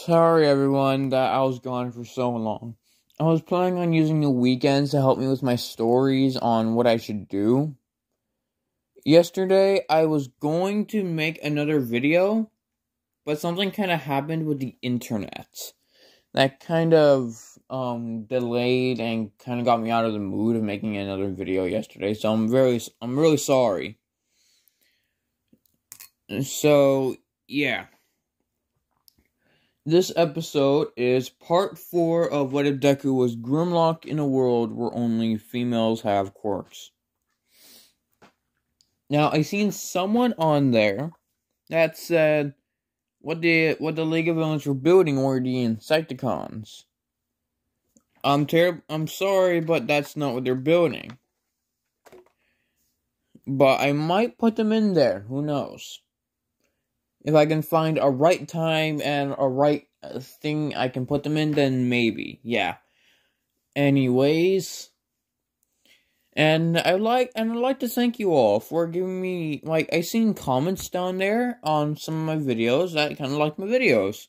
Sorry everyone that I was gone for so long. I was planning on using the weekends to help me with my stories on what I should do. Yesterday I was going to make another video, but something kind of happened with the internet. That kind of delayed and kind of got me out of the mood of making another video yesterday. So I'm really sorry. So, yeah. This episode is part 4 of What If Deku was Grimlock in a world where only females have quirks. Now, I seen someone on there that said what the League of Villains were building were the Insecticons. I'm sorry, but that's not what they're building. But I might put them in there. Who knows? If I can find a right time and a right thing I can put them in, then maybe. Yeah. Anyways. And I'd like to thank you all for giving me, I seen comments down there on some of my videos that kind of like my videos.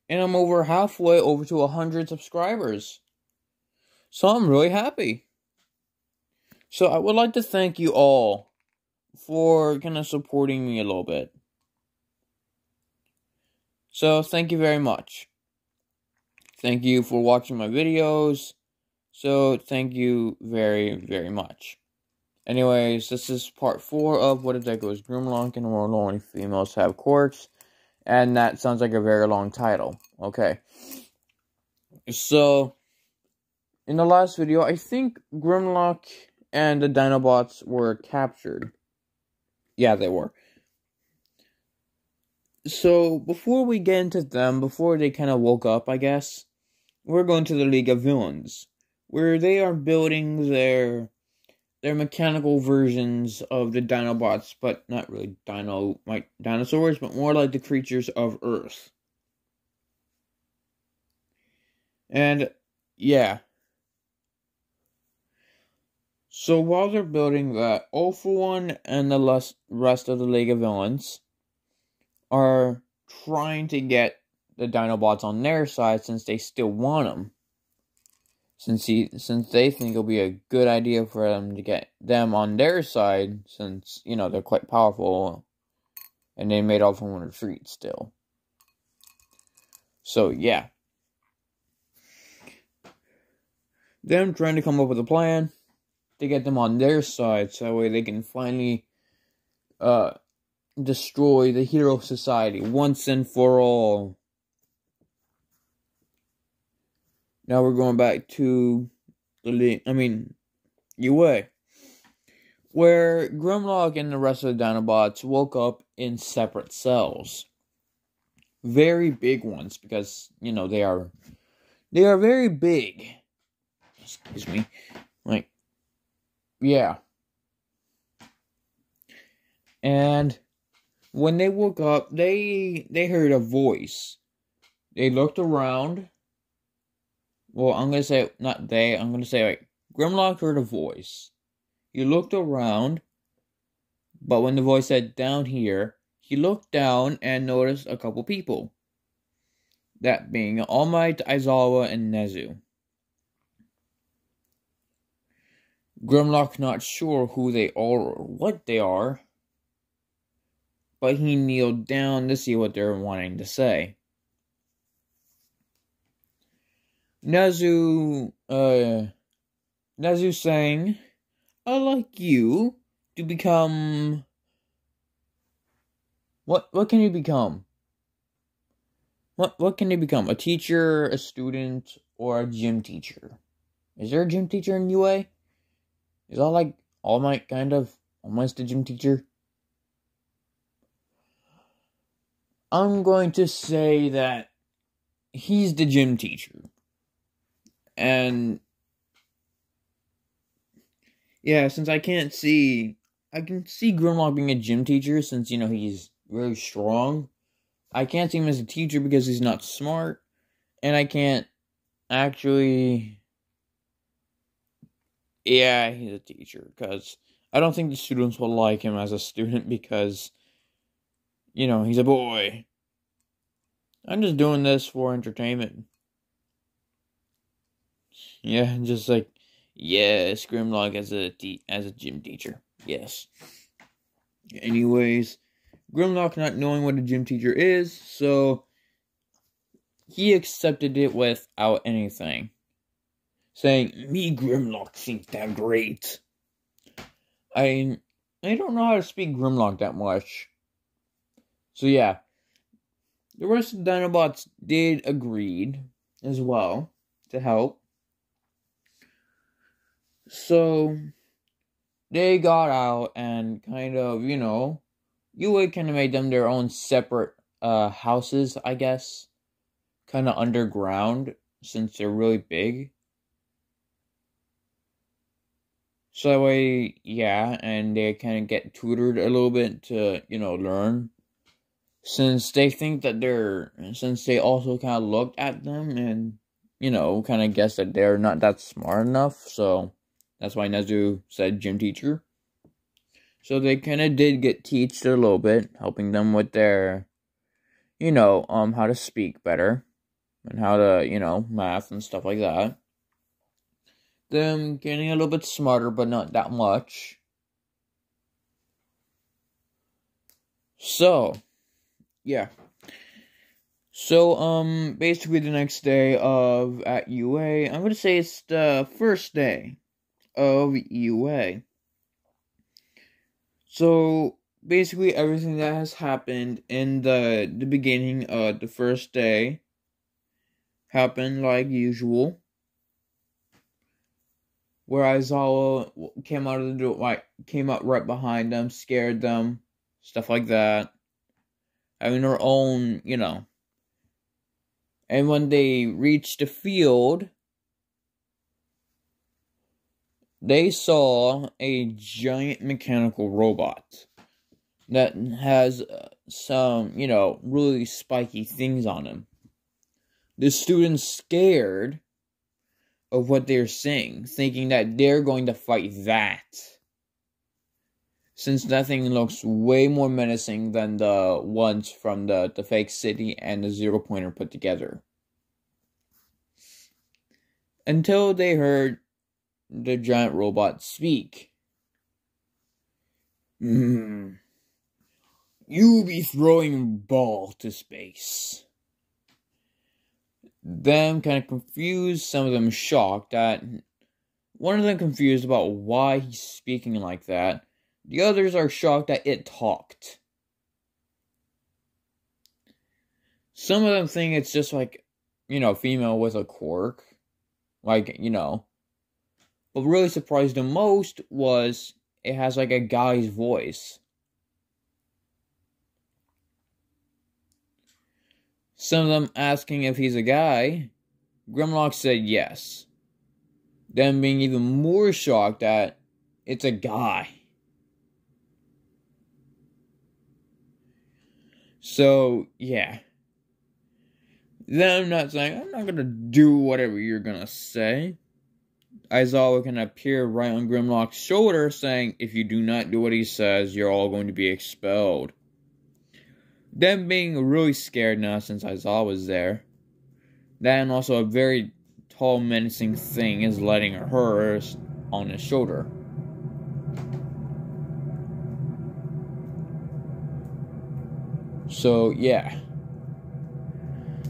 And I'm over halfway over to 100 subscribers. So I'm really happy. So I would like to thank you all for kind of supporting me a little bit. So, thank you very much. Thank you for watching my videos. So, thank you very, very much. Anyways, this is part 4 of What If Deku is Grimlock in a world only females have quirks. And that sounds like a very long title. Okay. So, in the last video, I think Grimlock and the Dinobots were captured. Yeah, they were. So, before we get into them, before they kind of woke up, I guess, we're going to the League of Villains, where they are building their mechanical versions of the Dinobots, but not really dinosaurs, but more like the creatures of Earth. And, yeah. So, while they're building that, All For One and the rest of the League of Villains are trying to get the Dinobots on their side since they still want them. Since they think it'll be a good idea for them to get them on their side, since, they're quite powerful, and they made All For One retreat still. So, yeah. Them trying to come up with a plan to get them on their side, so that way they can finally, destroy the Hero Society once and for all. Now we're going back to UA, where Grimlock and the rest of the Dinobots woke up in separate cells. Very big ones, because, they are very big. Excuse me. Yeah. And when they woke up, they heard a voice. They looked around. Well, I'm going to say, not they, I'm going to say, Grimlock heard a voice. He looked around, but when the voice said, down here, he looked down and noticed a couple people. That being All Might, Aizawa, and Nezu. Grimlock not sure who they are or what they are, but he kneeled down to see what they're wanting to say. Nezu saying, I'd like you to become... What can you become? What can you become? A teacher, a student, or a gym teacher? Is there a gym teacher in UA? Is that like All Might, kind of? All Might's the gym teacher? I'm going to say that he's the gym teacher. And yeah, since I can see Grimlock being a gym teacher since, he's very strong. I can't see him as a teacher because he's not smart. And I can't actually... Yeah, he's a teacher, because I don't think the students will like him as a student because, he's a boy. I'm just doing this for entertainment. Yeah, just like, yes, Grimlock as a gym teacher. Yes. Anyways, Grimlock not knowing what a gym teacher is, so he accepted it without anything. Saying, me Grimlock think that great. I don't know how to speak Grimlock that much. So yeah. The rest of the Dinobots did agreed as well to help. So they got out and kind of, UA kind of made them their own separate houses, I guess. Kind of underground, since they're really big. So that way, yeah, and they kind of get tutored a little bit to, learn. Since they think that since they also kind of looked at them and, kind of guessed that they're not that smart enough. So that's why Nezu said gym teacher. So they kind of did get taught a little bit, helping them with their, how to speak better. And how to, math and stuff like that. Them getting a little bit smarter, but not that much. So, yeah. So, basically the next day at UA, I'm gonna say it's the first day of UA. So, basically everything that has happened in the beginning of the first day happened like usual. Where Aizawa came out of the door, came up right behind them, scared them, stuff like that. Having her own, And when they reached the field, they saw a giant mechanical robot that has some, really spiky things on him. The students scared of what they're seeing, thinking that they're going to fight that. Since that thing looks way more menacing than the ones from the fake city and the zero pointer put together. Until they heard the giant robot speak. You be throwing ball to space. Them kind of confused, some of them shocked that one of them confused about why he's speaking like that. The others are shocked that it talked. Some of them think it's just like, female with a quirk. But really surprised the most was it has like a guy's voice. Some of them asking if he's a guy. Grimlock said yes. Them being even more shocked that it's a guy. So, yeah. Them not saying, I'm not gonna do whatever you're gonna say. Aizawa can appear right on Grimlock's shoulder saying, if you do not do what he says, you're all going to be expelled. Them being really scared now since Aizawa was there. That and also a very tall menacing thing is letting her on his shoulder. So, yeah.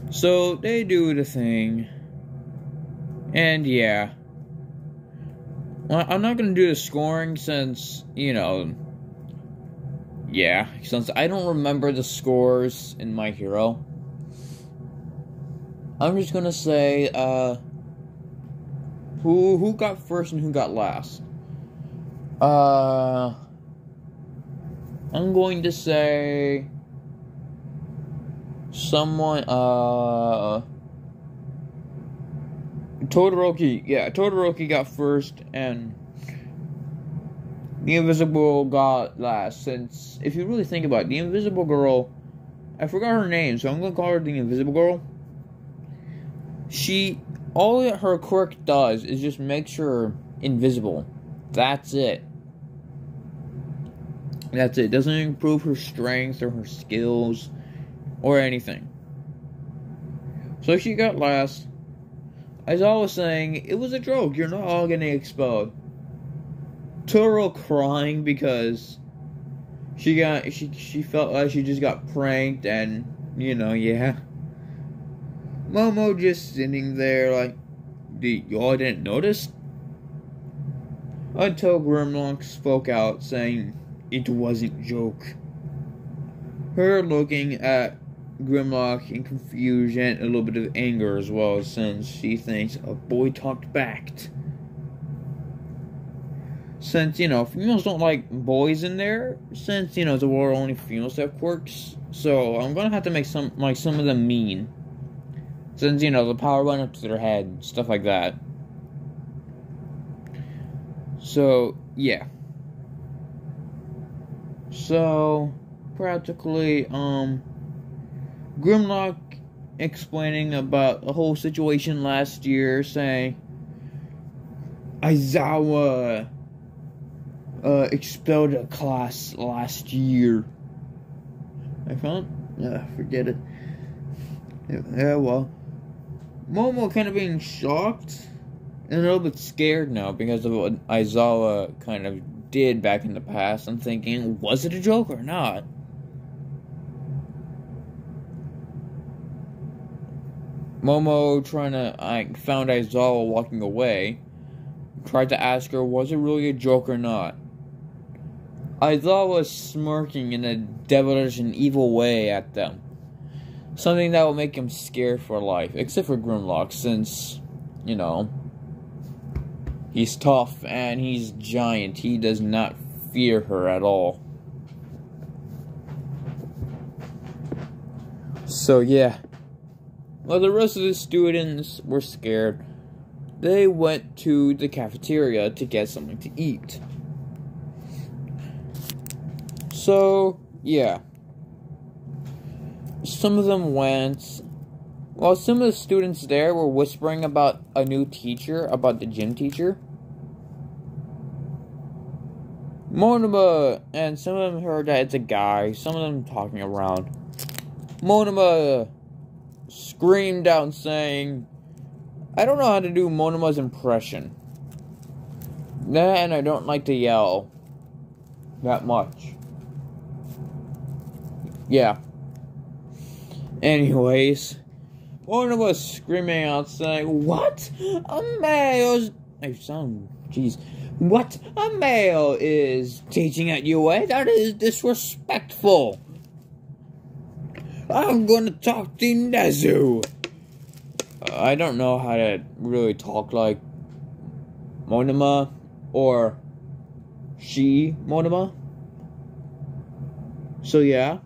So, they do the thing. And, yeah. Well, I'm not going to do the scoring since, yeah, since I don't remember the scores in My Hero. I'm just going to say, who got first and who got last? I'm going to say someone, Todoroki got first, and the Invisible got last, since, if you really think about it, the Invisible Girl, I forgot her name, so I'm gonna call her the Invisible Girl. All that her quirk does is just make her invisible. That's it. That's it. It doesn't improve her strength or her skills or anything. So she got last. As I was saying, it was a joke. You're not all getting expelled. Toro crying because she felt like she just got pranked, and yeah. Momo just sitting there like, y'all didn't notice? Until Grimlock spoke out, saying it wasn't joke. Her looking at Grimlock in confusion, a little bit of anger as well, since she thinks a boy talked back. Since, females don't like boys in there, since, the world only females have quirks, so I'm gonna have to make some of them mean. Since, the power went up to their head, stuff like that. So, yeah. So, practically, Grimlock explaining about the whole situation last year, saying Aizawa expelled a class last year. Forget it. Yeah, well. Momo kind of being shocked and a little bit scared now because of what Aizawa kind of did back in the past. I'm thinking, was it a joke or not? Momo found Aizawa walking away, tried to ask her, was it really a joke or not? Aizawa was smirking in a devilish and evil way at them. Something that will make him scared for life, except for Grimlock, since, he's tough and he's giant. He does not fear her at all. So, yeah. While the rest of the students were scared, they went to the cafeteria to get something to eat. So, yeah. Some of them went. While some of the students there were whispering about a new teacher, about the gym teacher, Monoma and some of them heard that it's a guy, some of them talking around. Monoma screamed out saying, I don't know how to do Monoma's impression. And I don't like to yell that much. Yeah. Anyways, Monoma screaming out saying, what? A male's... What? A male is teaching at UA? That is disrespectful. I'm gonna talk to Nezu. I don't know how to really talk like Monoma or she Monoma. So yeah.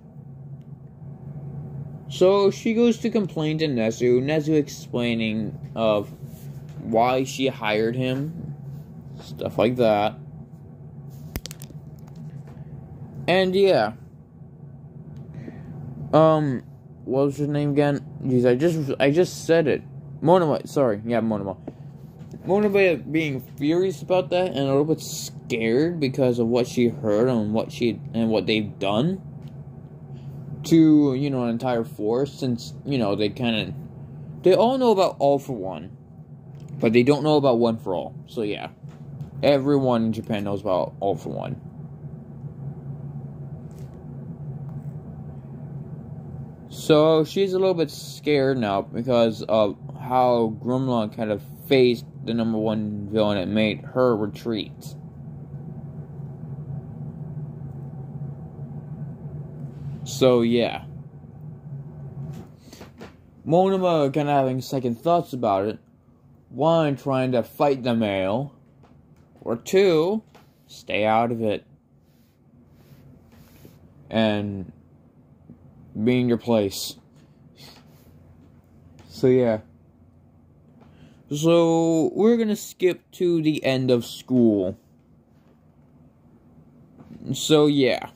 So she goes to complain to Nezu. Nezu explaining of why she hired him, stuff like that. And yeah. What was her name again? Jeez, I just said it. Monoma, sorry, yeah, Monoma. Monoma being furious about that and a little bit scared because of what she heard and what they've done to, an entire force, since, they all know about All for One, but they don't know about One for All. So yeah, everyone in Japan knows about All for One. So she's a little bit scared now because of how Grimlock kind of faced the #1 villain and made her retreat. So yeah. Monoma kind of having second thoughts about it. One, trying to fight the male. Or two, stay out of it. And be in your place. So yeah. So we're gonna skip to the end of school. So yeah.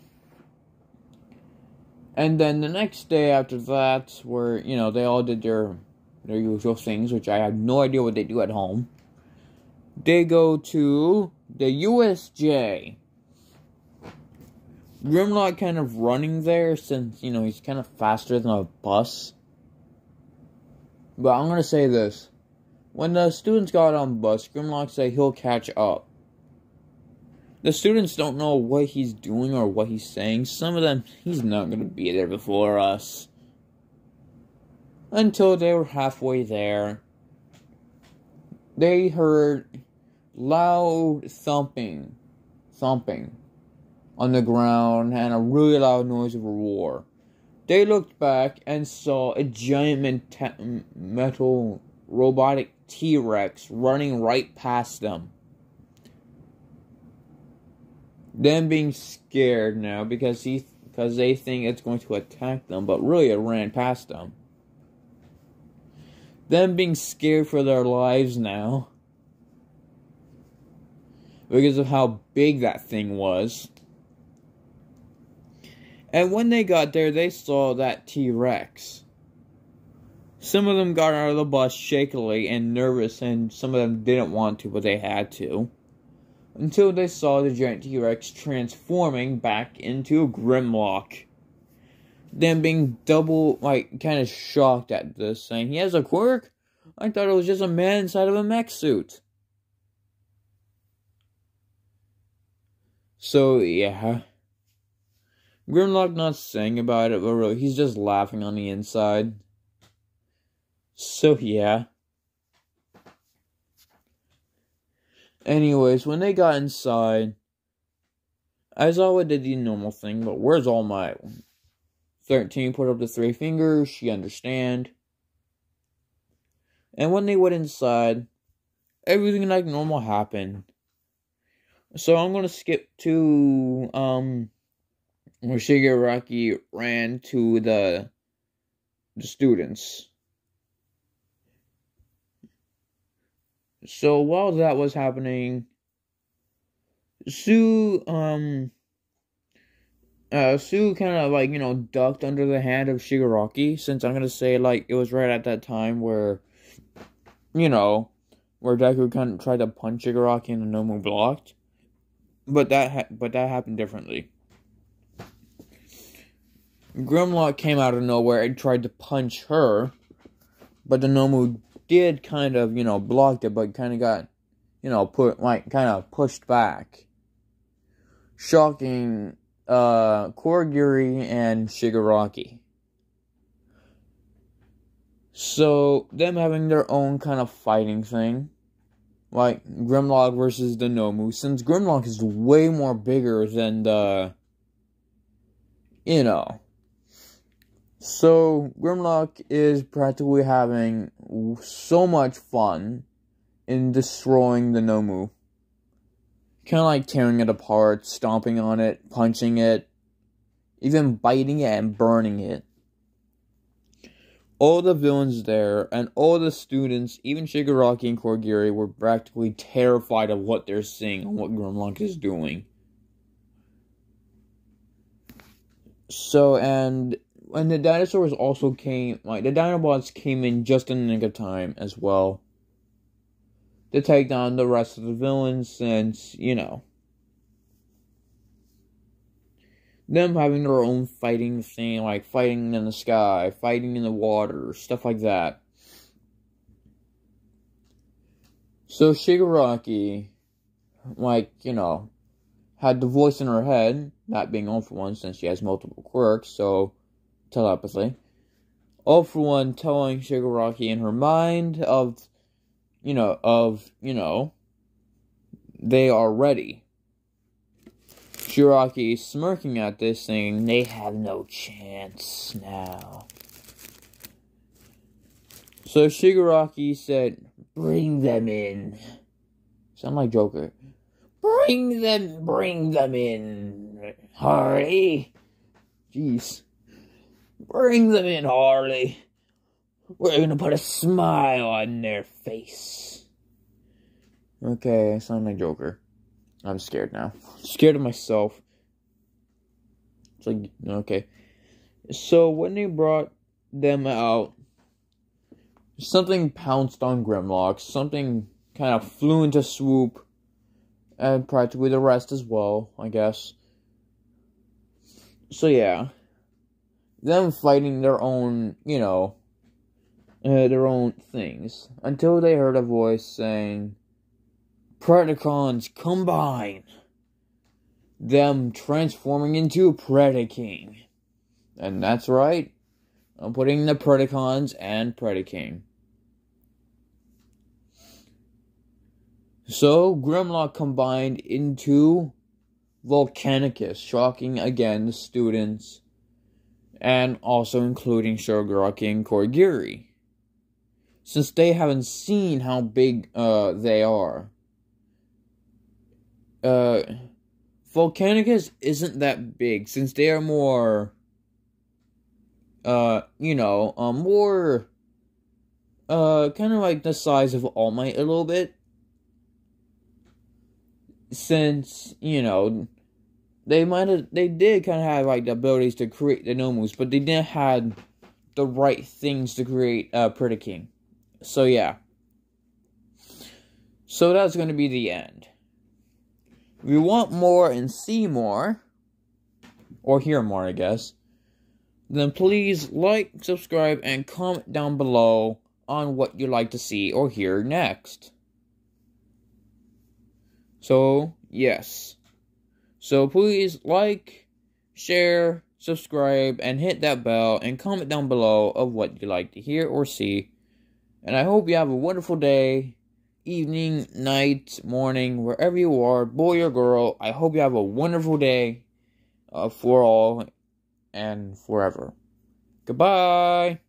And then the next day after that, where, they all did their usual things, which I have no idea what they do at home. They go to the USJ. Grimlock kind of running there since, he's kind of faster than a bus. But I'm gonna say this. When the students got on the bus, Grimlock said he'll catch up. The students don't know what he's doing or what he's saying. Some of them, he's not gonna be there before us. Until they were halfway there, they heard loud thumping on the ground and a really loud noise of a roar. They looked back and saw a giant metal robotic T-Rex running right past them. Them being scared now because they think it's going to attack them, but really it ran past them. Them being scared for their lives now because of how big that thing was. And when they got there, they saw that T-Rex. Some of them got out of the bus shakily and nervous, and some of them didn't want to, but they had to. Until they saw the giant T-Rex transforming back into a Grimlock. Them being kind of shocked at this, saying, he has a quirk? I thought it was just a man inside of a mech suit. So, yeah. Grimlock not saying about it, but really, he's just laughing on the inside. So, yeah. Anyways, when they got inside, Aizawa did the normal thing, but where's All Might? 13 put up the 3 fingers, she understand. And when they went inside, everything like normal happened. So I'm gonna skip to, where Shigaraki ran to the students. So while that was happening, Sue kind of like, ducked under the hand of Shigaraki, since I'm gonna say like it was right at that time where, where Deku kind of tried to punch Shigaraki and the Nomu blocked. But that happened differently. Grimlock came out of nowhere and tried to punch her, but the Nomu did kind of, blocked it, but kind of got, kind of pushed back. Shocking, Kurogiri and Shigaraki. So, them having their own kind of fighting thing, like Grimlock versus the Nomu, since Grimlock is way more bigger than the, So, Grimlock is practically having so much fun in destroying the Nomu. Kind of like tearing it apart, stomping on it, punching it, even biting it and burning it. All the villains there, and all the students, even Shigaraki and Kurogiri, were practically terrified of what they're seeing and what Grimlock is doing. So, and when the dinosaurs also came, the Dinobots came in just in the nick of time as well to take down the rest of the villains, since, them having their own fighting thing, like fighting in the sky, fighting in the water, stuff like that. So Shigaraki, had the voice in her head, not being All For One since she has multiple quirks, so telepathy. All For One telling Shigaraki in her mind they are ready. Shigaraki smirking at this, saying, they have no chance now. So Shigaraki said, bring them in. Sound like Joker. Bring them in, Harley. Jeez. Bring them in, Harley. We're gonna put a smile on their face. Okay, I sound like Joker. I'm scared now. Scared of myself. It's like, okay. So, when they brought them out, something pounced on Grimlock. Something kind of flew into swoop. And practically the rest as well, I guess. So, yeah. Them fighting their own, their own things until they heard a voice saying, "Predacons combine!" Them transforming into Predaking. And that's right, I'm putting the Predacons and Predaking. So, Grimlock combined into Volcanicus, shocking again the students, and also including Shoguraki and Korigiri, since they haven't seen how big they are. Volcanicus isn't that big, since they are more, more, kind of like the size of All Might a little bit. Since, they did kind of have, like, the abilities to create the Nomus, but they didn't have the right things to create, Predaking. So, yeah. So, that's going to be the end. If you want more and see more, or hear more, I guess, then please like, subscribe, and comment down below on what you'd like to see or hear next. So, yes. So, please like, share, subscribe, and hit that bell, and comment down below of what you'd like to hear or see. And I hope you have a wonderful day, evening, night, morning, wherever you are, boy or girl. I hope you have a wonderful day for all and forever. Goodbye.